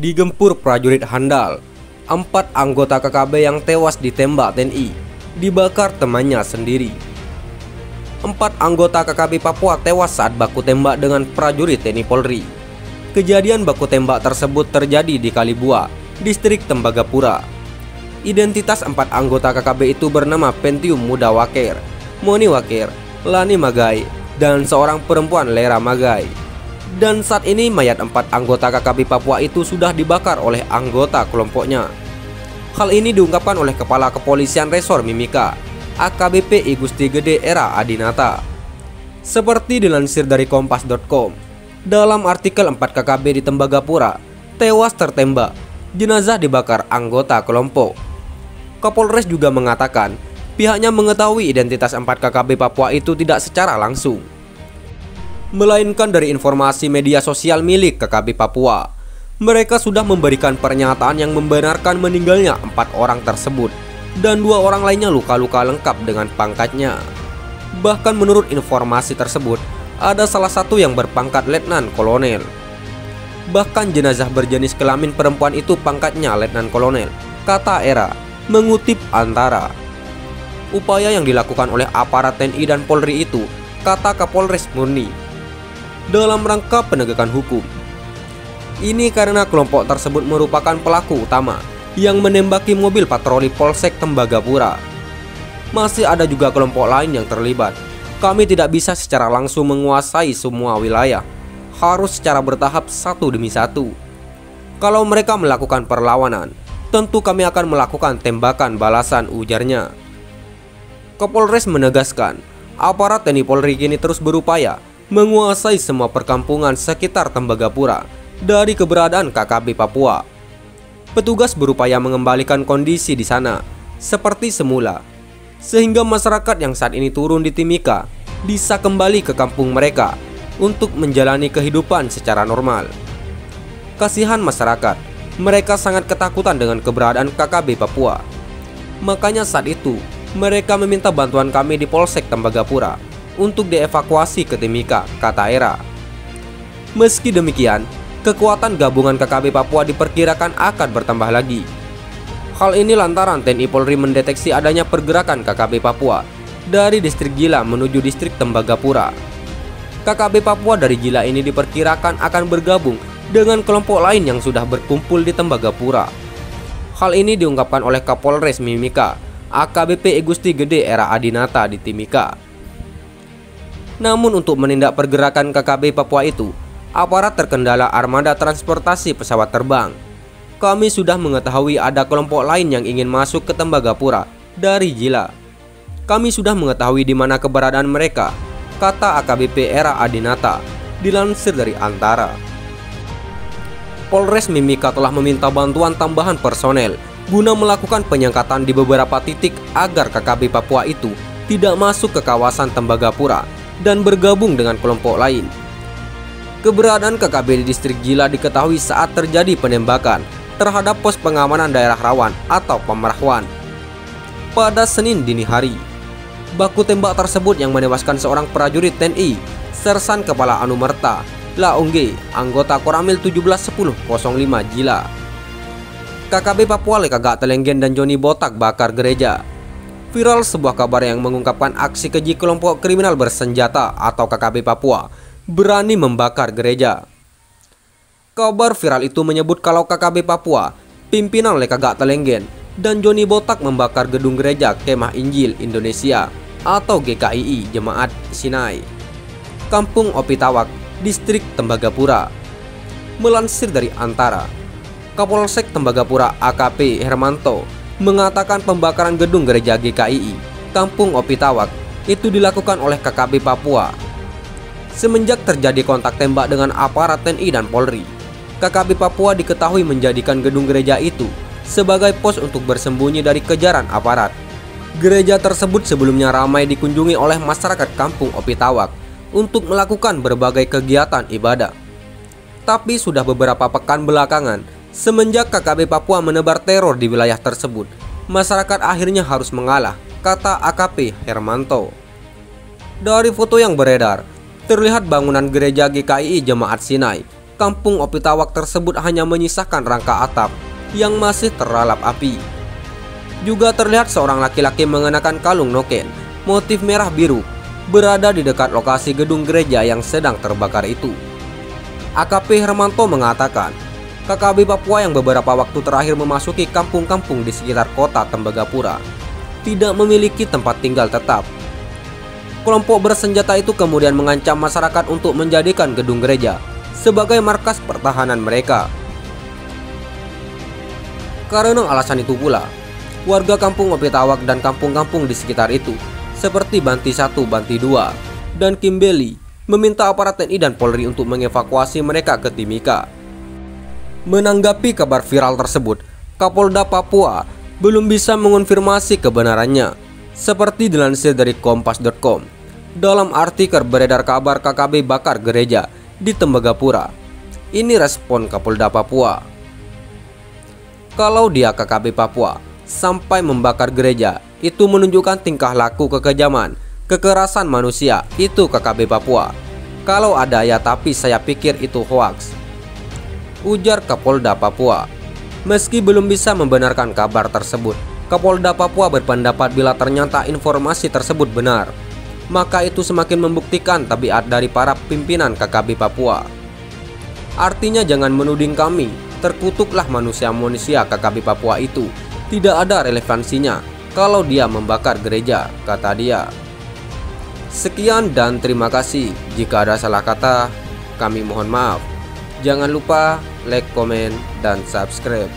digempur prajurit handal. 4 anggota KKB yang tewas ditembak TNI, dibakar temannya sendiri. 4 anggota KKB Papua tewas saat baku tembak dengan prajurit TNI Polri. Kejadian baku tembak tersebut terjadi di Kalibua, distrik Tembagapura. Identitas 4 anggota KKB itu bernama Pentium Muda Waker, Moni Waker, Lani Magai, dan seorang perempuan Lera Magai. Dan saat ini mayat 4 anggota KKB Papua itu sudah dibakar oleh anggota kelompoknya. Hal ini diungkapkan oleh Kepala Kepolisian Resor Mimika, AKBP I Gusti Gede Era Adinata. Seperti dilansir dari kompas.com, dalam artikel 4 KKB di Tembagapura tewas tertembak, jenazah dibakar anggota kelompok. Kapolres juga mengatakan pihaknya mengetahui identitas 4 KKB Papua itu tidak secara langsung, melainkan dari informasi media sosial milik KKB Papua. Mereka sudah memberikan pernyataan yang membenarkan meninggalnya 4 orang tersebut, dan 2 orang lainnya luka-luka lengkap dengan pangkatnya. Bahkan menurut informasi tersebut, ada salah satu yang berpangkat letnan kolonel. Bahkan jenazah berjenis kelamin perempuan itu pangkatnya letnan kolonel, kata Era, mengutip Antara. Upaya yang dilakukan oleh aparat TNI dan Polri itu, kata Kapolres, murni dalam rangka penegakan hukum. Ini karena kelompok tersebut merupakan pelaku utama yang menembaki mobil patroli Polsek Tembagapura. Masih ada juga kelompok lain yang terlibat. Kami tidak bisa secara langsung menguasai semua wilayah, harus secara bertahap satu demi satu. Kalau mereka melakukan perlawanan, tentu kami akan melakukan tembakan balasan, ujarnya. Kapolres menegaskan, aparat TNI Polri kini terus berupaya menguasai semua perkampungan sekitar Tembagapura dari keberadaan KKB Papua. Petugas berupaya mengembalikan kondisi di sana seperti semula, sehingga masyarakat yang saat ini turun di Timika bisa kembali ke kampung mereka untuk menjalani kehidupan secara normal. Kasihan masyarakat, mereka sangat ketakutan dengan keberadaan KKB Papua. Makanya saat itu, mereka meminta bantuan kami di Polsek Tembagapura untuk dievakuasi ke Timika, kata Era. Meski demikian, kekuatan gabungan KKB Papua diperkirakan akan bertambah lagi. Hal ini lantaran TNI Polri mendeteksi adanya pergerakan KKB Papua dari distrik Gila menuju distrik Tembagapura. KKB Papua dari Gila ini diperkirakan akan bergabung dengan kelompok lain yang sudah berkumpul di Tembagapura. Hal ini diungkapkan oleh Kapolres Mimika, AKBP I Gusti Gede Era Adinata di Timika. Namun untuk menindak pergerakan KKB Papua itu, aparat terkendala armada transportasi pesawat terbang. Kami sudah mengetahui ada kelompok lain yang ingin masuk ke Tembagapura dari Gila. Kami sudah mengetahui di mana keberadaan mereka, kata AKBP Era Adinata, dilansir dari Antara. Polres Mimika telah meminta bantuan tambahan personel guna melakukan penyekatan di beberapa titik agar KKB Papua itu tidak masuk ke kawasan Tembagapura dan bergabung dengan kelompok lain. Keberadaan KKB di distrik Gila diketahui saat terjadi penembakan terhadap pos pengamanan daerah rawan atau Pemrahwan pada Senin dini hari. Baku tembak tersebut yang menewaskan seorang prajurit TNI, Sersan Kepala Anumerta Laungge, anggota Koramil 171005 Gila. KKB Papua Lekagak Telenggen dan Joni Botak bakar gereja. Viral sebuah kabar yang mengungkapkan aksi keji kelompok kriminal bersenjata atau KKB Papua berani membakar gereja. Kabar viral itu menyebut kalau KKB Papua, pimpinan Lekagak Telenggen, dan Joni Botak membakar gedung gereja Kemah Injil Indonesia atau GKII Jemaat Sinai, Kampung Opitawak, distrik Tembagapura. Melansir dari Antara, Kapolsek Tembagapura AKP Hermanto mengatakan pembakaran gedung gereja GKII Kampung Opitawak itu dilakukan oleh KKB Papua. Semenjak terjadi kontak tembak dengan aparat TNI dan Polri, KKB Papua diketahui menjadikan gedung gereja itu sebagai pos untuk bersembunyi dari kejaran aparat. Gereja tersebut sebelumnya ramai dikunjungi oleh masyarakat Kampung Opitawak untuk melakukan berbagai kegiatan ibadah. Tapi sudah beberapa pekan belakangan, semenjak KKB Papua menebar teror di wilayah tersebut, masyarakat akhirnya harus mengalah, kata AKP Hermanto. Dari foto yang beredar, terlihat bangunan gereja GKII Jemaat Sinai, kampung Opitawak tersebut hanya menyisakan rangka atap yang masih terlalap api. Juga terlihat seorang laki-laki mengenakan kalung noken motif merah biru berada di dekat lokasi gedung gereja yang sedang terbakar itu. AKP Hermanto mengatakan, KKB Papua yang beberapa waktu terakhir memasuki kampung-kampung di sekitar kota Tembagapura tidak memiliki tempat tinggal tetap. Kelompok bersenjata itu kemudian mengancam masyarakat untuk menjadikan gedung gereja sebagai markas pertahanan mereka. Karena alasan itu pula, warga kampung Opitawak dan kampung-kampung di sekitar itu seperti Banti 1, Banti 2, dan Kimbeli meminta aparat TNI dan Polri untuk mengevakuasi mereka ke Timika. Menanggapi kabar viral tersebut, Kapolda Papua belum bisa mengonfirmasi kebenarannya. Seperti dilansir dari kompas.com, dalam artikel beredar kabar KKB bakar gereja di Tembagapura. Ini respon Kapolda Papua. Kalau dia KKB Papua sampai membakar gereja, itu menunjukkan tingkah laku kekejaman, kekerasan manusia, itu KKB Papua. Kalau ada ya, tapi saya pikir itu hoaks, ujar Kapolda Papua. Meski belum bisa membenarkan kabar tersebut, Kapolda Papua berpendapat bila ternyata informasi tersebut benar, maka itu semakin membuktikan tabiat dari para pimpinan KKB Papua. Artinya jangan menuding kami, terkutuklah manusia-manusia KKB Papua itu. Tidak ada relevansinya kalau dia membakar gereja, kata dia. Sekian dan terima kasih. Jika ada salah kata, kami mohon maaf. Jangan lupa like, komen, dan subscribe.